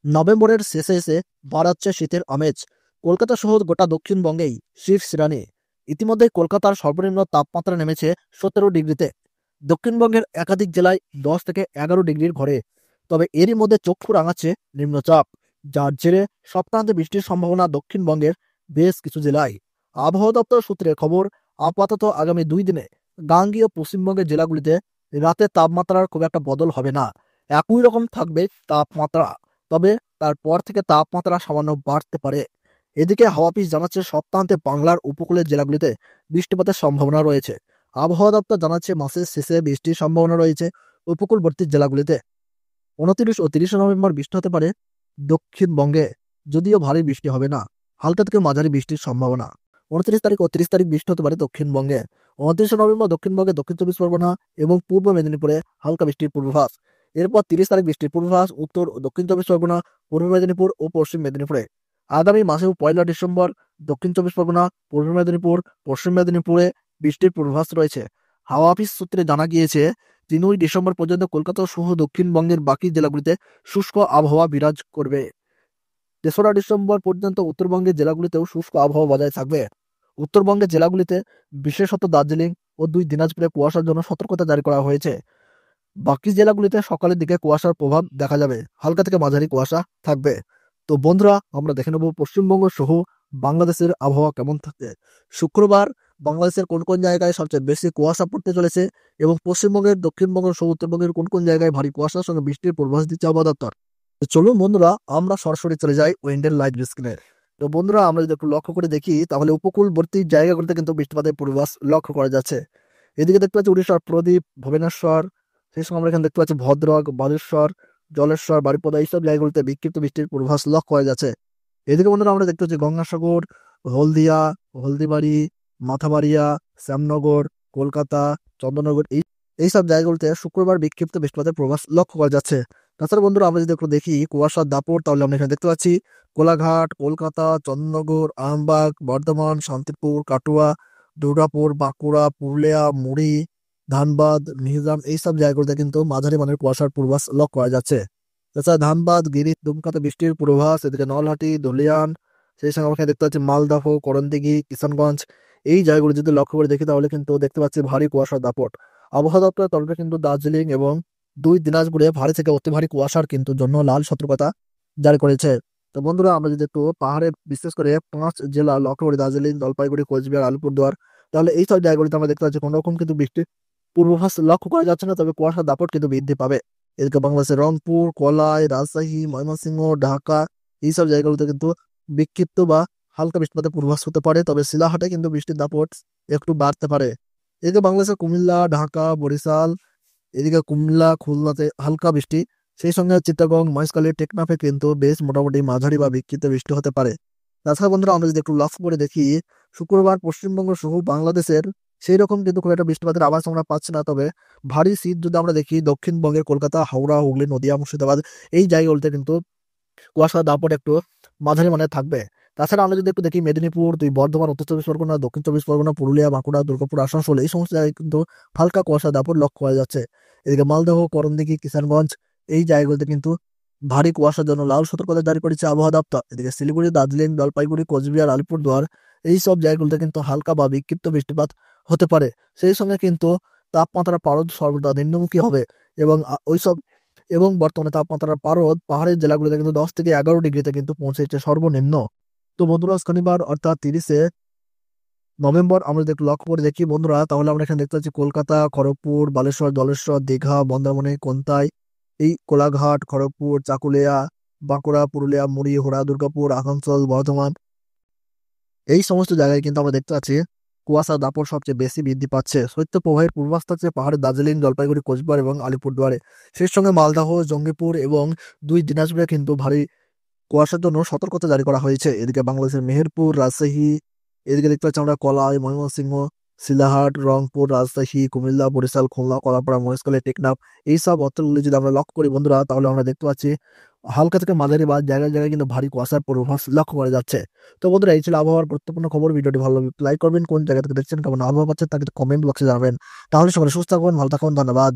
নভেম্বরের শেষে এসে বাড়াচ্ছে শীতের আমেজ। কলকাতা সহ গোটা দক্ষিণবঙ্গেই শীত শ্রেণী। ইতিমধ্যে কলকাতার সর্বনিম্ন তাপমাত্রা নেমেছে 17 ডিগ্রিতে। দক্ষিণবঙ্গের একাধিক জেলায় 10 থেকে 11 ডিগ্রির ঘরে। তবে এরই মধ্যে চক্ষু রাঙাচ্ছে নিম্নচাপ, যার জেরে সপ্তাহান্তে বৃষ্টির সম্ভাবনা দক্ষিণবঙ্গের বেশ কিছু জেলায়। আবহাওয়া দপ্তর সূত্রে খবর, আপাতত আগামী 2 দিনে গাঙ্গীয় পশ্চিমবঙ্গের জেলাগুলিতে রাতের তাপমাত্রার খুব একটা বদল হবে না, একই রকম থাকবে তাপমাত্রা। তবে তারপর থেকে তাপমাত্রা সামান্য বাড়তে পারে। এদিকে হাওয়া অফিস জানাচ্ছে সপ্তাহান্তে বাংলার উপকূলের জেলাগুলিতে বৃষ্টিপাতের সম্ভাবনা রয়েছে। আবহাওয়া দপ্তর জানাচ্ছে মাসের শেষে বৃষ্টির সম্ভাবনা রয়েছে উপকূলবর্তী জেলাগুলিতে। 29 ও 30 নভেম্বর বৃষ্টি হতে পারে দক্ষিণবঙ্গে, যদিও ভারী বৃষ্টি হবে না, হালকা থেকে মাঝারি বৃষ্টির সম্ভাবনা। 29 তারিখ ও 30 তারিখ বৃষ্টি হতে পারে দক্ষিণবঙ্গে। 29 নভেম্বর দক্ষিণবঙ্গে দক্ষিণ চব্বিশ পরগনা এবং পূর্ব মেদিনীপুরে হালকা বৃষ্টির পূর্বাভাস। এরপর 30 তারিখ বৃষ্টির পূর্বাভাস উত্তর ও দক্ষিণ চব্বিশ পরগনা, পূর্ব মেদিনীপুর ও পশ্চিম মেদিনীপুরে। আগামী মাসেও 1 ডিসেম্বর দক্ষিণ চব্বিশ পরগনা, পূর্ব মেদিনীপুর, পশ্চিম মেদিনীপুরে বৃষ্টির পূর্বাভাস রয়েছে। হাওয়া অফিস সূত্রে জানা গিয়েছে 3 ডিসেম্বর পর্যন্ত কলকাতা সহ দক্ষিণবঙ্গের বাকি জেলাগুলিতে শুষ্ক আবহাওয়া বিরাজ করবে। 3রা ডিসেম্বর পর্যন্ত উত্তরবঙ্গের জেলাগুলিতেও শুষ্ক আবহাওয়া বজায় থাকবে। উত্তরবঙ্গের জেলাগুলিতে বিশেষত দার্জিলিং ও 2 দিনাজপুরে কুয়াশার জন্য সতর্কতা জারি করা হয়েছে। বাকি জেলাগুলিতে সকালের দিকে কুয়াশার প্রভাব দেখা যাবে, হালকা থেকে মাঝারি কুয়াশা থাকবে। তো বন্ধুরা, আমরা দেখে নেব পশ্চিমবঙ্গ সহ বাংলাদেশের আবহাওয়া কেমন থাকে। শুক্রবার বাংলাদেশের কোন কোন জায়গায় সবচেয়ে বেশি কুয়াশা পড়তে চলেছে এবং পশ্চিমবঙ্গের, দক্ষিণবঙ্গ সহ উত্তরবঙ্গের কোন কোন জায়গায় ভারী কুয়াশার সঙ্গে বৃষ্টির পূর্বাভাস দিচ্ছে আবহাওয়া দপ্তর। তো চলুন বন্ধুরা, আমরা সরাসরি চলে যাই উইন্ডের লাইভ স্ক্রিনে। তো বন্ধুরা, আমরা যদি একটু লক্ষ্য করে দেখি তাহলে উপকূলবর্তী জায়গাগুলিতে কিন্তু বৃষ্টিপাতের পূর্বাভাস লক্ষ্য করা যাচ্ছে। এদিকে দেখতে পাচ্ছি উড়িষ্যার প্রদীপ, ভুবনেশ্বর, সেই সঙ্গে আমরা এখানে দেখতে পাচ্ছি ভদ্রক, বালেশ্বর, জলেশ্বর, বারিপদা, এইসব জায়গাগুলিতে বিক্ষিপ্ত বৃষ্টির পূর্বাভাস লক্ষ্য করা যাচ্ছে। এদিকে বন্ধুরা আমরা দেখতে পাচ্ছি গঙ্গাসাগর, হলদিয়া, হলদিবাড়ি, মাথাবাড়িয়া, শ্যামনগর, কলকাতা, চন্দননগর, এইসব জায়গাগুলিতে শুক্রবার বিক্ষিপ্ত বৃষ্টিপাতের পূর্বাভাস লক্ষ্য করা যাচ্ছে। তাছাড়া বন্ধুরা আমরা যদি একটু দেখি কুয়াশার দাপট, তাহলে আমরা এখানে দেখতে পাচ্ছি কোলাঘাট, কলকাতা, চন্দননগর, আরামবাগ, বর্ধমান, শান্তিপুর, কাটুয়া, দুর্গাপুর, বাঁকুড়া, পুরুলিয়া, মুড়ি, ধানবাদ, মিহিজাম, এইসব জায়গাগুলোতে কিন্তু মাঝারি মানের কুয়াশার পূর্বাভাস লক্ষ্য করা যাচ্ছে। তাছাড়া ধানবাদ, গিরিশ, দুমকাতে বৃষ্টির পূর্বাভাস। এদিকে নলহাটি, ধুলিয়ান, সেই সঙ্গে আমরা দেখতে পাচ্ছি মালদহ, করণদিঘি, কিষানগঞ্জ, এই জায়গাগুলো যদি লক্ষ্য করে দেখি তাহলে কিন্তু দেখতে পাচ্ছি ভারী কুয়াশার দাপট। আবহাওয়া দপ্তরের তরফে কিন্তু দার্জিলিং এবং 2 দিনাজপুরে ভারী থেকে অতি ভারী কুয়াশার কিন্তু জন্য লাল সতর্কতা জারি করেছে। তো বন্ধুরা, আমরা যদি একটু পাহাড়ে বিশেষ করে 5 জেলা লক্ষ্য করি, দার্জিলিং, জলপাইগুড়ি, কোচবিহার, আলিপুরদুয়ার, তাহলে এই সব জায়গাগুলিতে আমরা দেখতে পাচ্ছি কোনো রকম কিন্তু বৃষ্টির পূর্বাভাস লক্ষ্য করা যাচ্ছে না, তবে কুয়াশার দাপট কিন্তু বৃদ্ধি পাবে। এদিকে বাংলাদেশের রংপুর, কলাই, রাজশাহী, ময়মনসিংহ, ঢাকা, এইসব জায়গাগুলোতে কিন্তু বিক্ষিপ্ত বা হালকা বৃষ্টিপাতের পূর্বাভাস হতে পারে, তবে শিলাহাটে কিন্তু বৃষ্টির দাপট একটু বাড়তে পারে। এদিকে বাংলাদেশের কুমিল্লা, ঢাকা, বরিশাল, এদিকে কুমিল্লা, খুলনাতে হালকা বৃষ্টি, সেই সঙ্গে চিটাগং, মহেশখালী, টেকনাফে কিন্তু বেশ মোটামুটি মাঝারি বা বিক্ষিপ্ত বৃষ্টি হতে পারে। তাছাড়া বন্ধুরা আমরা যদি একটু লক্ষ্য করে দেখি শুক্রবার পশ্চিমবঙ্গ সহ বাংলাদেশের সেই রকম কিন্তু খুব একটা বৃষ্টিপাতের আভাস আমরা পাচ্ছি না, তবে ভারী শীত যদি আমরা দেখি দক্ষিণবঙ্গের কলকাতা, হাওড়া, হুগলি, নদিয়া, মুর্শিদাবাদ, এই জায়গাগুলোতে কিন্তু কুয়াশার দাপট একটু মাঝারি মানের থাকবে। তাছাড়া আমরা যদি একটু দেখি মেদিনীপুর, বর্ধমান, উত্তর চব্বিশ পরগনা, দক্ষিণ চব্বিশ পরগনা, পুরুলিয়া, বাঁকুড়া, দুর্গাপুর, আসানসোল, এই সমস্ত জায়গায় কিন্তু হালকা কুয়াশার দাপট লক্ষ্য করা যাচ্ছে। এদিকে মালদহ, করণদিঘি, কিষানগঞ্জ, এই জায়গাগুলোতে কিন্তু ভারী কুয়াশার জন্য লাল সতর্কতা জারি করেছে আবহাওয়া দপ্তর। এদিকে শিলিগুড়ি, দার্জিলিং, জলপাইগুড়ি, কোচবিহার, আলিপুরদুয়ার, এই সব জায়গাগুলোতে কিন্তু হালকা বা বিক্ষিপ্ত বৃষ্টিপাত হতে পারে। সেই সঙ্গে কিন্তু তাপমাত্রা পারদ সর্বদা নিম্নমুখী হবে এবং ওইসব এবং বর্তমানে তাপমাত্রার পারদ পাহাড়ের জেলাগুলোতে কিন্তু 10 থেকে 11 ডিগ্রিতে কিন্তু পৌঁছেছে সর্বনিম্ন। তো বন্ধুরা, শনিবার অর্থাৎ 30 নভেম্বর আমরা যদি একটু লক্ষ্য করে দেখি বন্ধুরা, তাহলে আমরা এখানে দেখতে পাচ্ছি কলকাতা, খড়গপুর, বালেশ্বর, জলেশ্বর, দীঘা, মন্দারমণি, কোন্তাই, এই কোলাঘাট, খড়গপুর, চাকুলিয়া, বাঁকুড়া, পুরুলিয়া, মুড়ি, হোড়া, দুর্গাপুর, আসানসোল, বর্ধমান, এই সমস্ত জায়গায় কিন্তু আমরা দেখতে পাচ্ছি কুয়াশার দাপট সবচেয়ে বেশি বৃদ্ধি পাচ্ছে। শৈত্যপ্রবাহের পূর্বাভাস থাকছে পাহাড়ের দার্জিলিং, জলপাইগুড়ি, কোচবিহার এবং আলিপুরদুয়ারে, সেই সঙ্গে মালদহ, জঙ্গিপুর এবং 2 দিনাজপুরে কিন্তু ভারী কুয়াশার জন্য সতর্কতা জারি করা হয়েছে। এদিকে বাংলাদেশের মেহেরপুর, রাজশাহী, এদিকে দেখতে পাচ্ছি আমরা কলাই, ময়মনসিংহ, শিলাহাট, রংপুর, রাজশাহী, কুমিল্লা, বরিশাল, খুলনা, কলাপাড়া, মহেশখালী, টেকনাফ, এইসব অঞ্চলগুলি যদি আমরা লক্ষ্য করি বন্ধুরা, তাহলে আমরা দেখতে পাচ্ছি হালকা থেকে মাঝারি বা জায়গায় জায়গায় কিন্তু ভারী কুয়াশার পূর্বাভাস লক্ষ্য করা যাচ্ছে। তো বন্ধুরা, এই ছিল আবহাওয়ার গুরুত্বপূর্ণ খবর। ভিডিওটি ভালো লাগলে লাইক করবেন, কোন জায়গা থেকে দেখছেন, কেমন আবহাওয়া পাচ্ছেন তাকে কমেন্ট বক্সে জানাবেন। তাহলে সকলে সুস্থ থাকবেন, ভালো থাকুন, ধন্যবাদ।